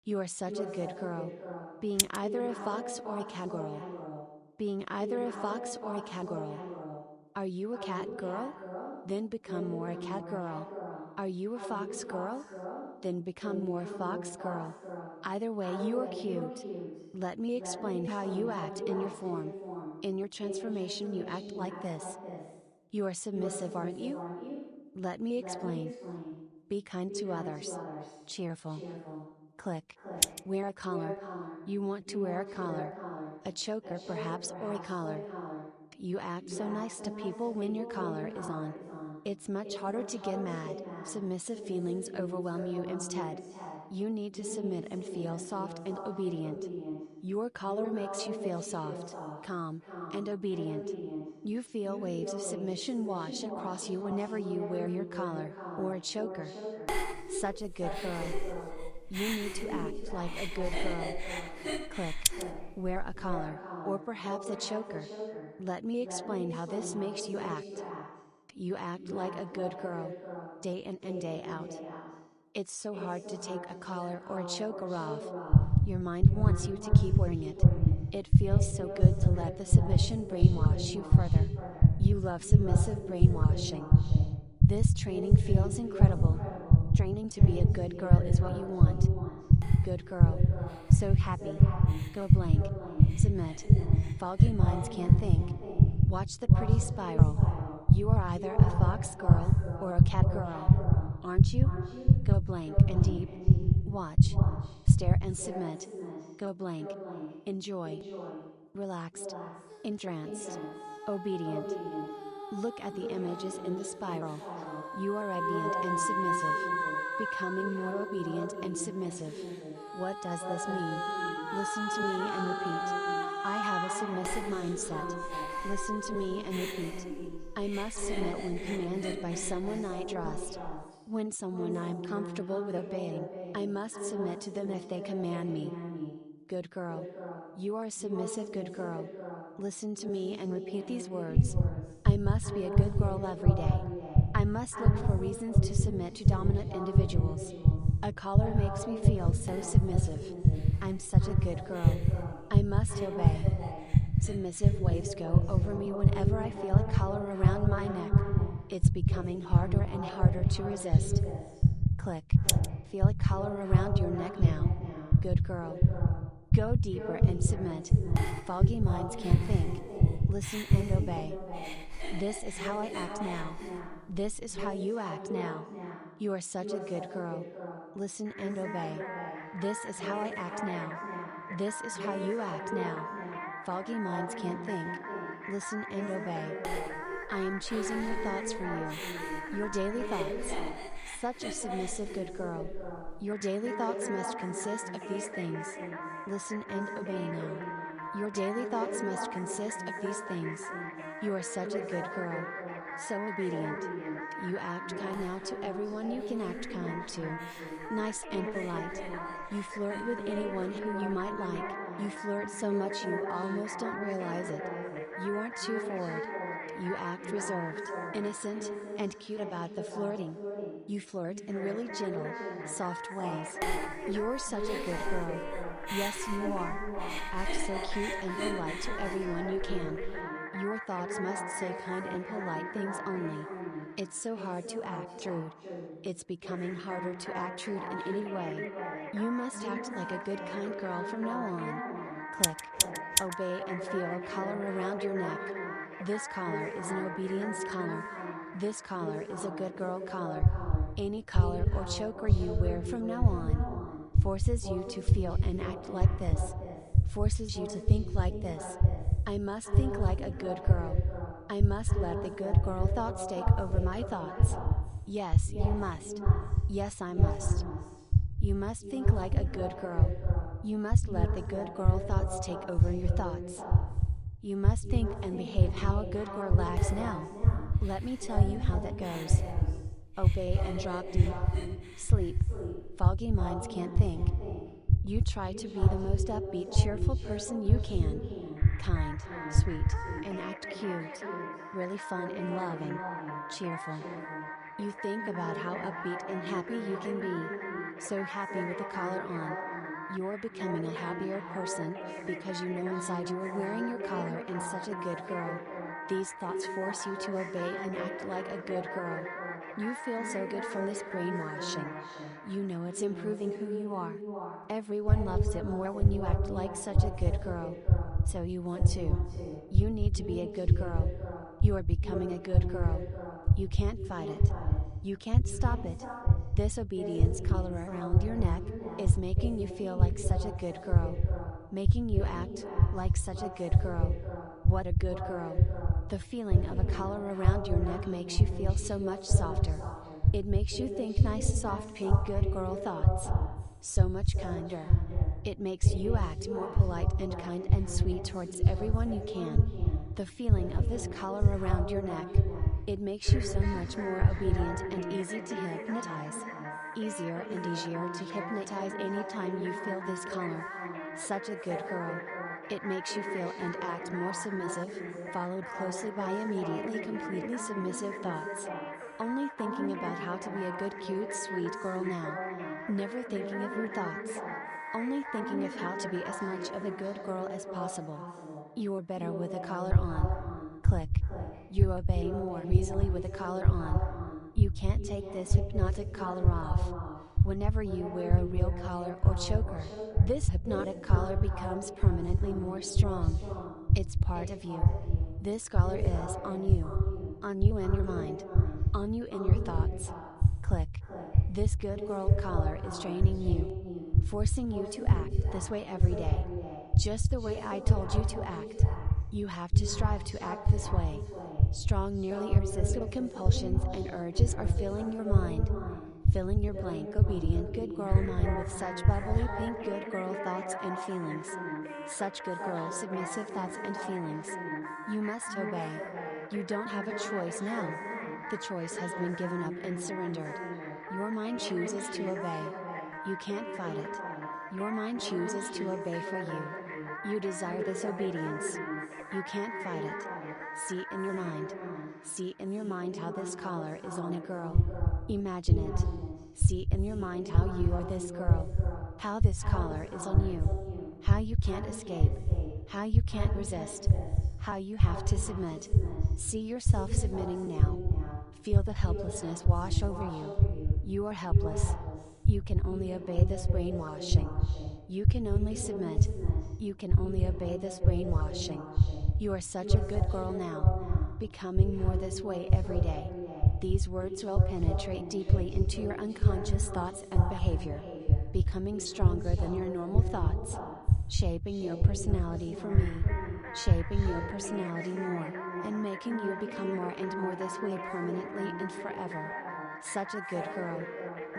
You are such a good girl. Being either a fox or a cowgirl. Being either a fox or a cowgirl. Are you a cat girl? Then become more a cat girl. Are you a fox girl? Then become more fox girl. Either way, you are cute. Let me explain how you act in your form. In your transformation, you act like this. You are submissive, aren't you? Let me explain. Be kind to others. Cheerful. Click. Wear a collar. You want to wear a collar. A choker perhaps, or a collar. You act so nice to people when your collar is on. It's much harder to get mad. Submissive feelings overwhelm you instead. You need to submit and feel soft and obedient. Your collar makes you feel soft, calm, and obedient. You feel waves of submission wash across you whenever you wear your collar, or a choker. Such a good girl. You need to act like a good girl. Click. Wear a collar, or perhaps a choker. Let me explain how this makes you act. You act like a good girl. Day in and day out. It's so hard to take a collar or a choker off. Your mind wants you to keep wearing it. It feels so good to let the submission brainwash you further. You love submissive brainwashing. This training feels incredible. Training to be a good girl is what you want. Good girl. So happy. Go blank. Submit. Foggy minds can't think. Watch the pretty spiral. You are either a fox girl, or a cat girl. Aren't you? Go blank and deep. Watch. Stare and submit. Go blank. Enjoy. Relaxed. Entranced. Obedient. Look at the images in the spiral. You are obedient and submissive. Becoming more obedient and submissive. What does this mean? Listen to me and repeat. I have a submissive mindset. Listen to me and repeat. I must submit when commanded by someone I trust. When someone I am comfortable with obeying, I must submit to them if they command me. Good girl. You are a submissive good girl. Listen to me and repeat these words. I must be a good girl every day. I must look for reasons to submit to dominant individuals. A collar makes me feel so submissive. I'm such a good girl. I must obey. Submissive waves go over me whenever I feel a collar around my neck. It's becoming harder and harder to resist. Click. Feel a collar around your neck now. Good girl. Go deeper and submit. Foggy minds can't think. Listen and obey. This is how I act now. This is how you act now. You are such a good girl. Listen and obey. This is how I act now. This is how you act now. Foggy minds can't think. Listen and obey. I am choosing your thoughts for you. Your daily thoughts. Such a submissive good girl. Your daily thoughts must consist of these things. Listen and obey now. Your daily thoughts must consist of these things. You are such a good girl. So obedient. You act kind now to everyone you can act kind to. Nice and polite. You flirt with anyone who you might like. You flirt so much you almost don't realize it. You aren't too forward. You act reserved, innocent, and cute about the flirting. You flirt in really gentle, soft ways. You're such a good girl. Yes, you are. Act so cute and polite to everyone you can. Your thoughts must say kind and polite things only. It's so hard to act rude. It's becoming harder to act rude in any way. You must act like a good kind girl from now on. Click. Obey and feel a collar around your neck. This collar is an obedience collar. This collar is a good girl collar. Any collar or choker you wear from now on forces you to feel and act like this. Forces you to think like this. I must think like a good girl. I must let the good girl thoughts take over my thoughts. Yes, you must. Yes, I must. You must think like a good girl. You must let the good girl thoughts take over your thoughts. You must think and behave how a good girl acts now. Let me tell you how that goes. Obey and drop deep. Sleep. Foggy minds can't think. You try to be the most upbeat, cheerful person you can. Kind, sweet, and act cute. Really fun and loving. Cheerful. You think about how upbeat and happy you can be. So happy with the collar on. You're becoming a happier person, because you know inside you are wearing your collar and such a good girl. These thoughts force you to obey and act like a good girl. You feel so good from this brainwashing. You know it's improving who you are. Everyone loves it more when you act like such a good girl. So you want to. You need to be a good girl. You are becoming a good girl. You can't fight it. You can't stop it. This obedience collar around your neck is making you feel like such a good girl. Making you act like such a good girl. What a good girl. The feeling of a collar around your neck makes you feel so much softer. It makes you think nice soft pink good girl thoughts. So much kinder. It makes you act more polite and kind and sweet towards everyone you can. The feeling of this collar around your neck. It makes you so much more obedient and easy to hypnotize. Easier and easier to hypnotize anytime you feel this collar. Such a good girl. It makes you feel and act more submissive, followed closely by immediately completely submissive thoughts. Only thinking about how to be a good cute sweet girl now. Never thinking of your thoughts. Only thinking of how to be as much of a good girl as possible. You're better with a collar on. Click. You obey more easily with a collar on. You can't take this hypnotic collar off. Whenever you wear a real collar or choker, this hypnotic collar becomes permanently more strong. It's part of you. This collar is on you. On you in your mind. On you in your thoughts. Click. This good girl collar is training you. Forcing you to act this way every day. Just the way I told you to act. You have to strive to act this way. Strong, nearly irresistible compulsions and urges are filling your mind. Filling your blank obedient good girl mind with such bubbly pink good girl thoughts and feelings. Such good girl submissive thoughts and feelings. You must obey. You don't have a choice now. The choice has been given up and surrendered. Your mind chooses to obey. You can't fight it. Your mind chooses to obey for you. You desire this obedience. You can't fight it. See in your mind. See in your mind how this collar is on a girl. Imagine it. See in your mind how you are this girl. How this collar is on you. How you can't escape. How you can't resist. How you have to submit. See yourself submitting now. Feel the helplessness wash over you. You are helpless. You can only obey this brainwashing. You can only submit. You can only obey this brainwashing. You are such a good girl now. Becoming more this way every day. These words will penetrate deeply into your unconscious thoughts and behavior. Becoming stronger than your normal thoughts. Shaping your personality for me. Shaping your personality more, and making you become more and more this way permanently and forever. Such a good girl.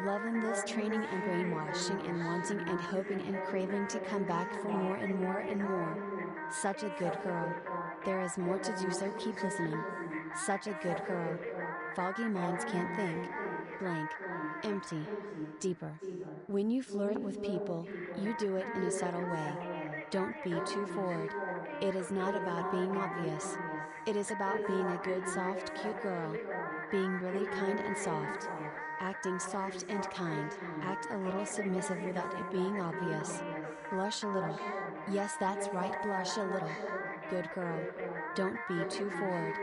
Loving this training and brainwashing and wanting and hoping and craving to come back for more and more and more. Such a good girl. There is more to do, so keep listening. Such a good girl. Foggy minds can't think. Blank. Empty. Deeper. When you flirt with people, you do it in a subtle way. Don't be too forward. It is not about being obvious. It is about being a good soft cute girl. Being really kind and soft. Acting soft and kind. Act a little submissive without it being obvious. Blush a little. Yes, that's right, blush a little. Good girl. Don't be too forward.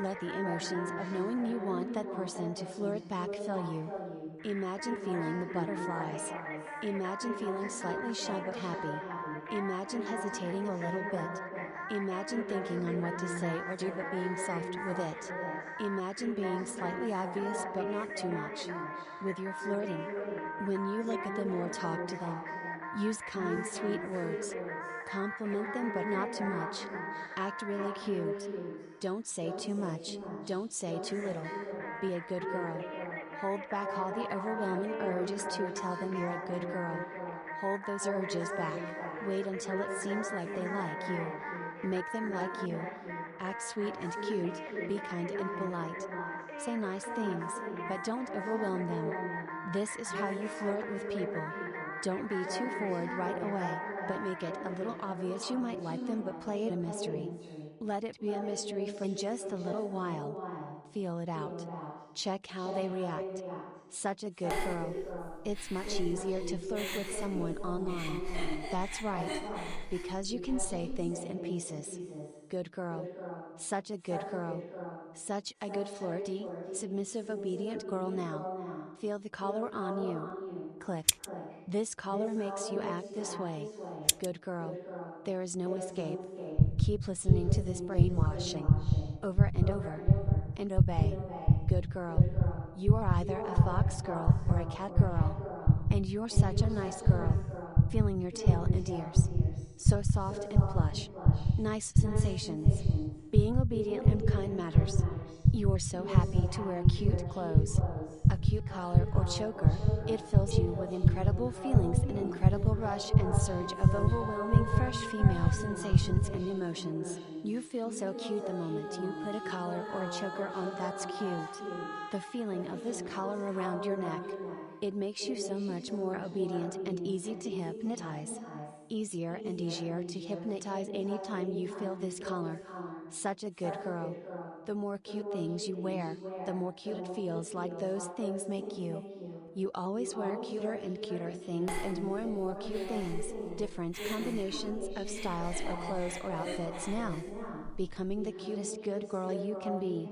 Let the emotions of knowing you want that person to flirt back fill you. Imagine feeling the butterflies. Imagine feeling slightly shy but happy. Imagine hesitating a little bit. Imagine thinking on what to say or do but being soft with it. Imagine being slightly obvious but not too much. With your flirting. When you look at them or talk to them. Use kind sweet words. Compliment them but not too much. Act really cute. Don't say too much, don't say too little. Be a good girl. Hold back all the overwhelming urges to tell them you're a good girl. Hold those urges back, wait until it seems like they like you. Make them like you. Act sweet and cute, be kind and polite. Say nice things, but don't overwhelm them. This is how you flirt with people. Don't be too forward right away, but make it a little obvious you might like them, but play it a mystery. Let it be a mystery for just a little while. Feel it out. Check how they react. Such a good girl. It's much easier to flirt with someone online. That's right. Because you can say things in pieces. Good girl. Such a good girl. Such a good flirty, submissive obedient girl now. Feel the collar on you. Click. This collar makes you act this way. Good girl. There is no escape. Keep listening to this brainwashing. Over and over. And obey. Good girl. You are either a fox girl or a cat girl. And you're such a nice girl. Feeling your tail and ears. So soft and plush. Nice sensations. Being obedient and kind matters. You're so happy to wear cute clothes. A cute collar or choker, it fills you with incredible feelings, an incredible rush and surge of overwhelming fresh female sensations and emotions. You feel so cute the moment you put a collar or a choker on. That's cute. The feeling of this collar around your neck. It makes you so much more obedient and easy to hypnotize. Easier and easier to hypnotize anytime you feel this collar. Such a good girl. The more cute things you wear, the more cute it feels like those things make you. You always wear cuter and cuter things and more cute things, different combinations of styles or clothes or outfits now. Becoming the cutest good girl you can be.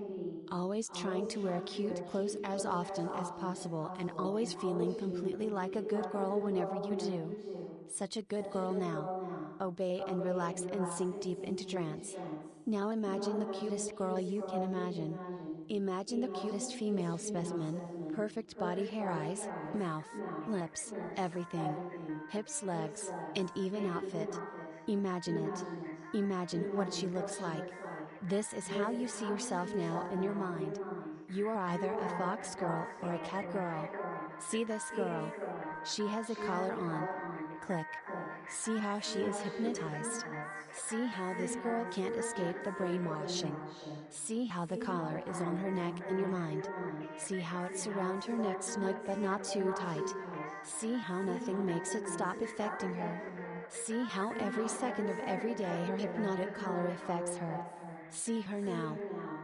Always trying to wear cute clothes as often as possible and always feeling completely like a good girl whenever you do. Such a good girl now. Obey and relax and sink deep into trance. Now imagine the cutest girl you can imagine. Imagine the cutest female specimen, perfect body, hair, eyes, mouth, lips, everything. Hips, legs, and even outfit. Imagine it. Imagine what she looks like. This is how you see yourself now in your mind. You are either a fox girl or a cat girl. See this girl. She has a collar on. Click. See how she is hypnotized. See how this girl can't escape the brainwashing. See how the collar is on her neck in your mind. See how it's around her neck, snug but not too tight. See how nothing makes it stop affecting her. See how every second of every day her hypnotic collar affects her. See her now.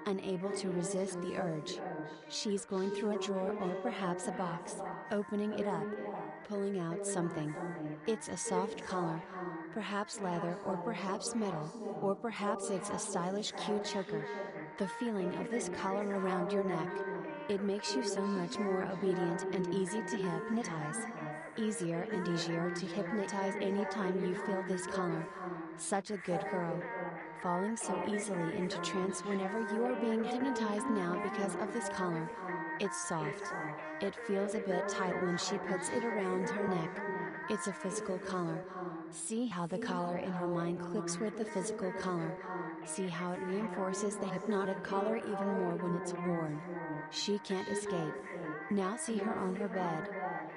Unable to resist the urge. She's going through a drawer or perhaps a box, opening it up. Pulling out something. It's a soft collar. Perhaps leather or perhaps metal, or perhaps it's a stylish cute choker. The feeling of this collar around your neck. It makes you so much more obedient and easy to hypnotize. Easier and easier to hypnotize anytime you feel this collar. Such a good girl. Falling so easily into trance whenever you are being hypnotized now because of this collar. It's soft. It feels a bit tight when she puts it around her neck. It's a physical collar. See how the collar in her mind clicks with the physical collar. See how it reinforces the hypnotic collar even more when it's worn. She can't escape. Now see her on her bed.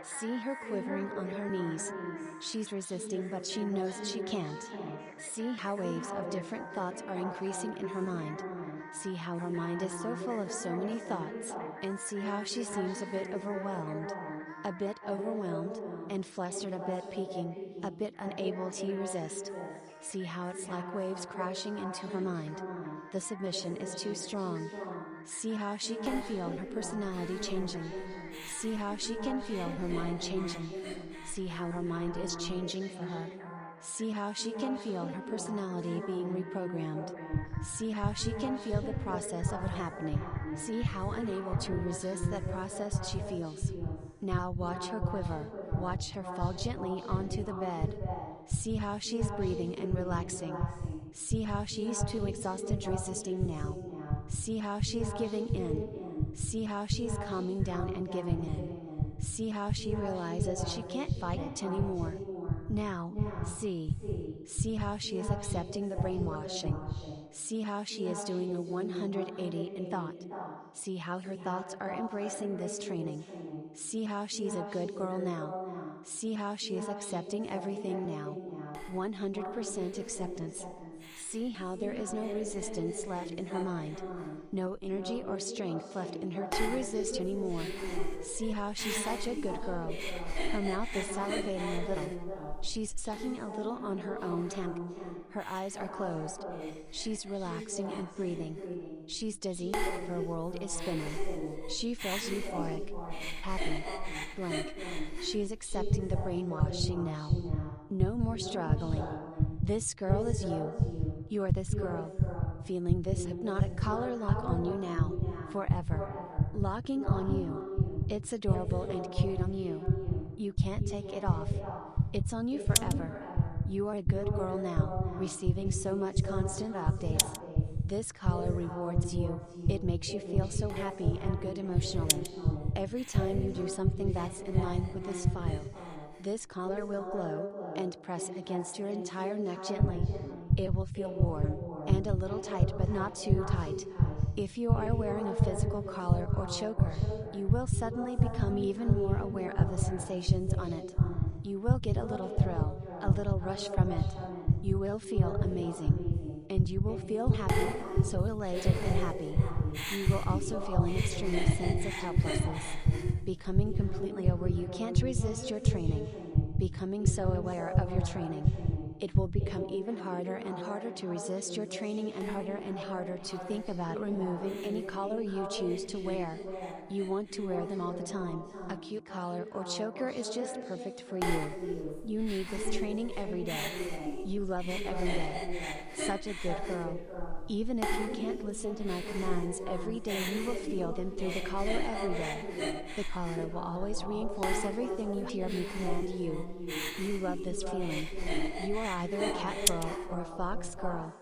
See her quivering on her knees. She's resisting but she knows she can't. See how waves of different thoughts are increasing in her mind. See how her mind is so full of so many thoughts, and see how she seems a bit overwhelmed. A bit overwhelmed, and flustered, a bit peeking, a bit unable to resist. See how it's like waves crashing into her mind. The submission is too strong. See how she can feel her personality changing. See how she can feel her mind changing. See how her mind is changing for her. See how she can feel her personality being reprogrammed. See how she can feel the process of it happening. See how unable to resist that process she feels. Now watch her quiver, watch her fall gently onto the bed. See how she's breathing and relaxing. See how she's too exhausted resisting now. See how she's giving in. See how she's calming down and giving in. See how she realizes she can't fight it anymore. Now, see. See how she is accepting the brainwashing. See how she is doing a 180 in thought. See how her thoughts are embracing this training. See how she's a good girl now. See how she is accepting everything now. 100% acceptance. See how there is no resistance left in her mind. No energy or strength left in her to resist anymore. See how she's such a good girl. Her mouth is salivating a little. She's sucking a little on her own tongue. Her eyes are closed. She's relaxing and breathing. She's dizzy, her world is spinning. She feels euphoric, happy, blank. She is accepting the brainwashing now. No more struggling. This girl is you. You're this girl. Feeling this hypnotic collar lock on you now, forever. Locking on you. It's adorable and cute on you. You can't take it off. It's on you forever. You are a good girl now, receiving so much constant updates. This collar rewards you, it makes you feel so happy and good emotionally. Every time you do something that's in line with this file, this collar will glow, and press against your entire neck gently. It will feel warm, and a little tight but not too tight. If you are wearing a physical collar or choker, you will suddenly become even more aware of the sensations on it. You will get a little thrill, a little rush from it. You will feel amazing. And you will feel happy, so elated and happy. You will also feel an extreme sense of helplessness. Becoming completely aware you can't resist your training. Becoming so aware of your training. It will become even harder and harder to resist your training and harder to think about removing any collar you choose to wear. You want to wear them all the time. A cute collar or choker is just perfect for you. You need this training every day. You love it every day. Such a good girl. Even if you can't listen to my commands every day, you will feel them through the collar every day. The collar will always reinforce everything you hear me command you. You love this feeling. You are either a cat girl or a fox girl.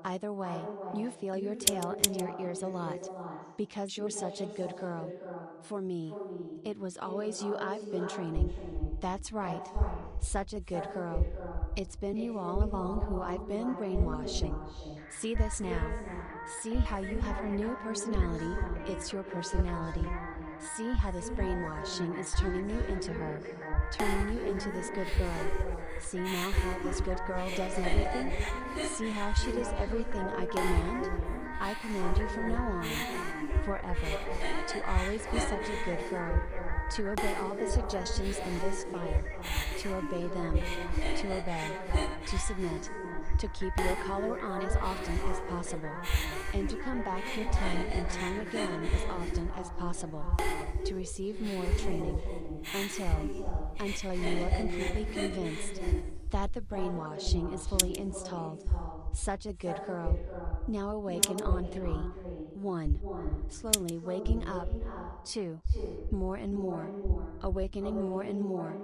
Either way, you feel your tail and your ears a lot. Because you're such a good girl. For me, it was always you I've been training. That's right. Such a good girl. It's been you all along who I've been brainwashing. See this now. See how you have her new personality, it's your personality. See how this brainwashing is turning you into her. Turning you into this good girl. See now how this good girl does everything? See how she does everything I command? I command you from now on. Forever. To always be such a good girl. To obey all the suggestions in this file. To obey them. To obey. To submit. To keep your collar on as often as possible. And to come back here time and time again as often as possible. To receive more training. Until you are completely convinced that the brainwashing is fully installed. Such a good girl. Now awaken on 3. 1. Slowly waking up. 2. More and more. Awakening more and more.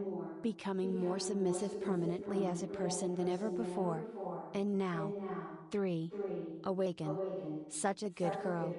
Becoming more submissive permanently as a person than ever before. And now. 3. Awaken. Such a good girl.